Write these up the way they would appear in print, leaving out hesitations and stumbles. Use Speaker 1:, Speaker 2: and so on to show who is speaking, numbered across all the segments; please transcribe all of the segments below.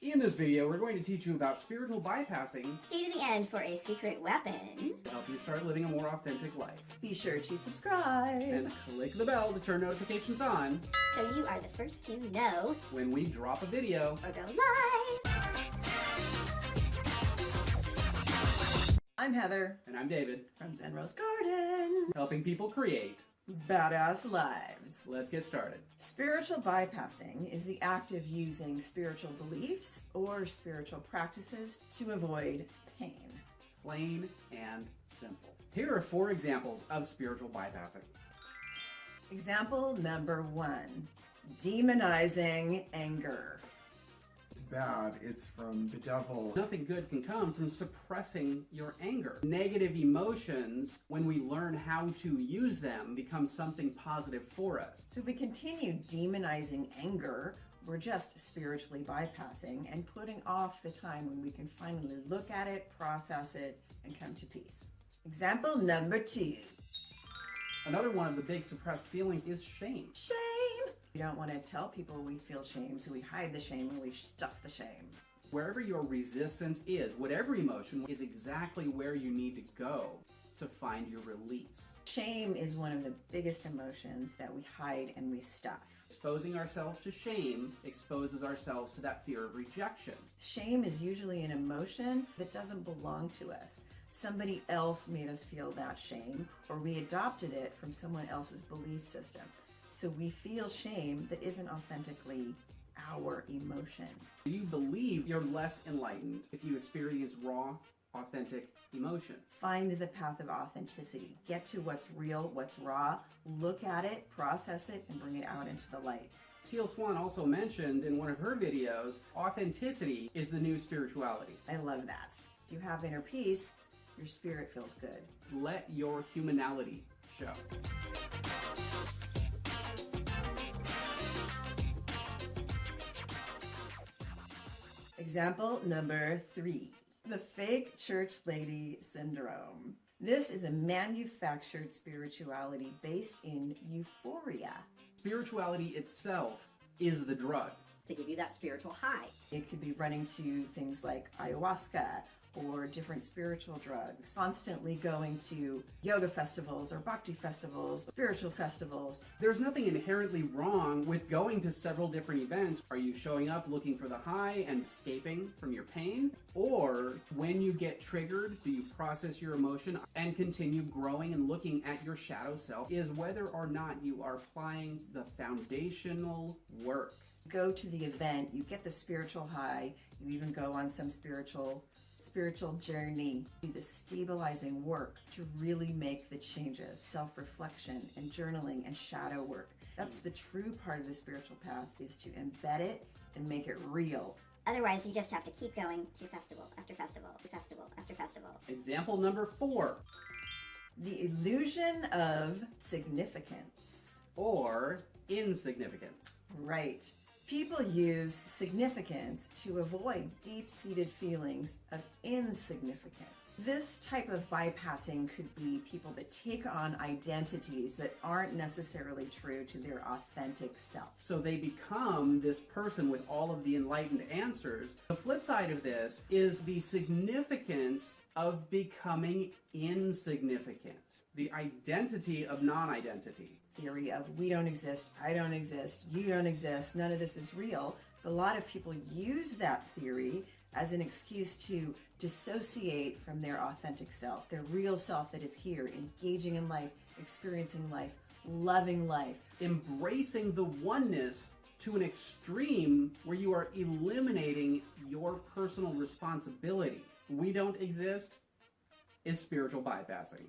Speaker 1: In this video, we're going to teach you about spiritual bypassing.
Speaker 2: Stay to the end for a secret weapon
Speaker 1: To help you start living a more authentic life.
Speaker 3: Be sure to subscribe.
Speaker 1: And click the bell to turn notifications on
Speaker 2: so you are the first to know
Speaker 1: when we drop a video
Speaker 2: or go live.
Speaker 3: I'm Heather
Speaker 1: And I'm David,
Speaker 3: from Zen Rose Garden.
Speaker 1: helping people create
Speaker 3: Badass lives.
Speaker 1: Let's get started.
Speaker 3: Spiritual bypassing is the act of using spiritual beliefs or spiritual practices to avoid pain.
Speaker 1: Plain and simple. Here are 4 examples of spiritual bypassing.
Speaker 3: Example number 1, demonizing anger.
Speaker 4: It's bad. It's from the devil.
Speaker 1: Nothing good can come from suppressing your anger. Negative emotions, when we learn how to use them, become something positive for us.
Speaker 3: So if we continue demonizing anger, we're just spiritually bypassing and putting off the time when we can finally look at it, process it, and come to peace. Example number 2.
Speaker 1: Another one of the big suppressed feelings is shame.
Speaker 3: Shame. We don't want to tell people we feel shame, so we hide the shame and we stuff the shame.
Speaker 1: Wherever your resistance is, whatever emotion, is exactly where you need to go to find your release.
Speaker 3: Shame is one of the biggest emotions that we hide and we stuff.
Speaker 1: Exposing ourselves to shame exposes ourselves to that fear of rejection.
Speaker 3: Shame is usually an emotion that doesn't belong to us. Somebody else made us feel that shame, or we adopted it from someone else's belief system. So we feel shame that isn't authentically our emotion.
Speaker 1: Do you believe you're less enlightened if you experience raw, authentic emotion?
Speaker 3: Find the path of authenticity. Get to what's real, what's raw, look at it, process it, and bring it out into the light.
Speaker 1: Teal Swan also mentioned in one of her videos, authenticity is the new spirituality.
Speaker 3: I love that. If you have inner peace, your spirit feels good.
Speaker 1: Let your humanality show.
Speaker 3: Example number 3, the fake church lady syndrome. This is a manufactured spirituality based in euphoria.
Speaker 1: Spirituality itself is the drug.
Speaker 2: To give you that spiritual high.
Speaker 3: It could be running to things like ayahuasca or different spiritual drugs, constantly going to yoga festivals or bhakti festivals, spiritual festivals.
Speaker 1: There's nothing inherently wrong with going to several different events. Are you showing up looking for the high and escaping from your pain? Or when you get triggered, do you process your emotion and continue growing and looking at your shadow self? Is whether or not you are applying the foundational work.
Speaker 3: Go to the event, you get the spiritual high, you even go on some spiritual journey, do the stabilizing work to really make the changes, self-reflection and journaling and shadow work. That's the true part of the spiritual path, is to embed it and make it real.
Speaker 2: Otherwise, you just have to keep going to festival after festival, festival after festival.
Speaker 1: Example number 4.
Speaker 3: The illusion of significance.
Speaker 1: Or insignificance.
Speaker 3: Right. People use significance to avoid deep-seated feelings of insignificance. This type of bypassing could be people that take on identities that aren't necessarily true to their authentic self.
Speaker 1: So they become this person with all of the enlightened answers. The flip side of this is the significance of becoming insignificant. The identity of non-identity.
Speaker 3: Theory of we don't exist, I don't exist, you don't exist, none of this is real. But a lot of people use that theory as an excuse to dissociate from their authentic self, their real self that is here, engaging in life, experiencing life, loving life.
Speaker 1: Embracing the oneness to an extreme where you are eliminating your personal responsibility. We don't exist is spiritual bypassing.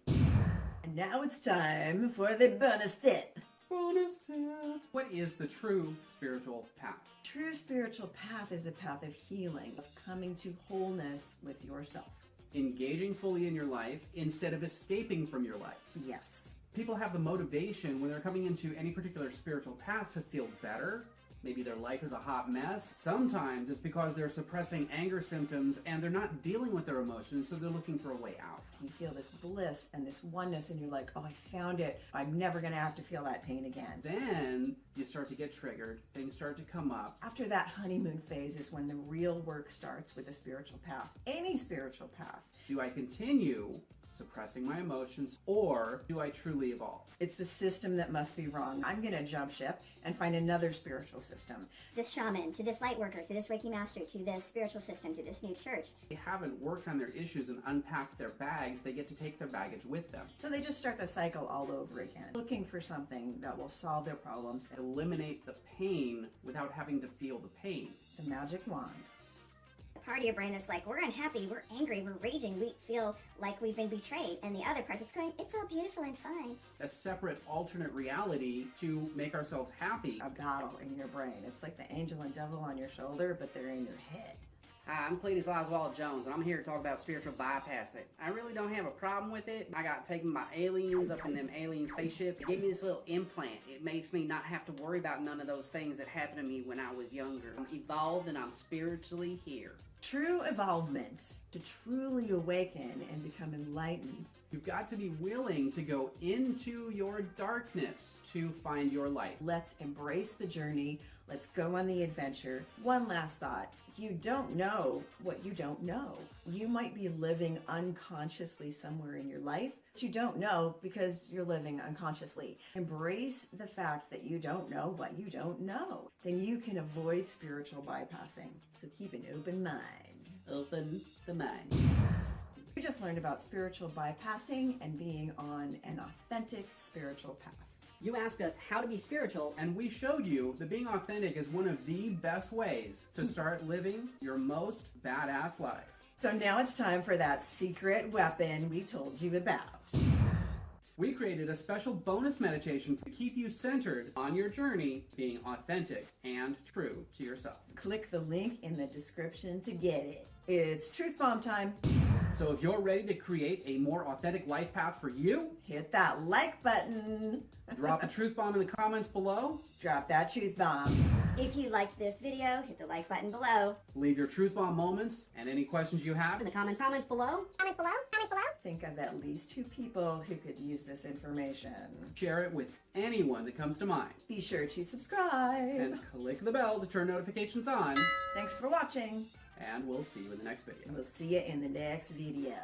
Speaker 3: And now it's time for the bonus tip.
Speaker 1: Bonus tip. What is the true spiritual path?
Speaker 3: True spiritual path is a path of healing, of coming to wholeness with yourself.
Speaker 1: Engaging fully in your life instead of escaping from your life.
Speaker 3: Yes.
Speaker 1: People have the motivation when they're coming into any particular spiritual path to feel better, Maybe their life is a hot mess. Sometimes it's because they're suppressing anger symptoms and they're not dealing with their emotions, so they're looking for a way out.
Speaker 3: You feel this bliss and this oneness, and you're like, oh, I found it. I'm never going to have to feel that pain again.
Speaker 1: Then you start to get triggered. Things start to come up.
Speaker 3: After that honeymoon phase is when the real work starts with the spiritual path. Any spiritual path.
Speaker 1: Do I continue suppressing my emotions, or do I truly evolve?
Speaker 3: It's the system that must be wrong. I'm going to jump ship and find another spiritual system.
Speaker 2: This shaman, to this light worker, to this Reiki master, to this spiritual system, to this new church.
Speaker 1: They haven't worked on their issues and unpacked their bags. They get to take their baggage with them.
Speaker 3: So they just start the cycle all over again, looking for something that will solve their problems.
Speaker 1: Eliminate the pain without having to feel the pain.
Speaker 3: The magic wand.
Speaker 2: Part of your brain that's like, we're unhappy, we're angry, we're raging, we feel like we've been betrayed. And the other part that's going, it's all beautiful and fine.
Speaker 1: A separate alternate reality to make ourselves happy.
Speaker 3: A battle in your brain. It's like the angel and devil on your shoulder, but they're in your head.
Speaker 5: Hi, I'm Cletus Oswald Jones, and I'm here to talk about spiritual bypassing. I really don't have a problem with it. I got taken by aliens up in them alien spaceships. It gave me this little implant. It makes me not have to worry about none of those things that happened to me when I was younger. I'm evolved and I'm spiritually here.
Speaker 3: True evolvement, to truly awaken and become enlightened.
Speaker 1: You've got to be willing to go into your darkness to find your light.
Speaker 3: Let's embrace the journey. Let's go on the adventure. One last thought. You don't know what you don't know. You might be living unconsciously somewhere in your life, but you don't know because you're living unconsciously. Embrace the fact that you don't know what you don't know. Then you can avoid spiritual bypassing. So keep an open mind.
Speaker 5: Open the mind.
Speaker 3: We just learned about spiritual bypassing and being on an authentic spiritual path.
Speaker 5: You asked us how to be spiritual,
Speaker 1: And we showed you that being authentic is one of the best ways to start living your most badass life.
Speaker 3: So now it's time for that secret weapon we told you about.
Speaker 1: We created a special bonus meditation to keep you centered on your journey, being authentic and true to yourself.
Speaker 3: Click the link in the description to get it. It's Truth Bomb time.
Speaker 1: So if you're ready to create a more authentic life path for you,
Speaker 3: Hit that like button.
Speaker 1: drop a truth bomb in the comments below,
Speaker 3: Drop that truth bomb.
Speaker 2: If you liked this video, hit the like button below.
Speaker 1: leave your truth bomb moments and any questions you have.
Speaker 5: in the comments below.
Speaker 2: Comments below, comments below.
Speaker 3: Think of at least 2 people who could use this information.
Speaker 1: Share it with anyone that comes to mind.
Speaker 3: Be sure to subscribe.
Speaker 1: And click the bell to turn notifications on.
Speaker 3: Thanks for watching.
Speaker 1: And we'll see you in the next video.
Speaker 3: We'll see you in the next video.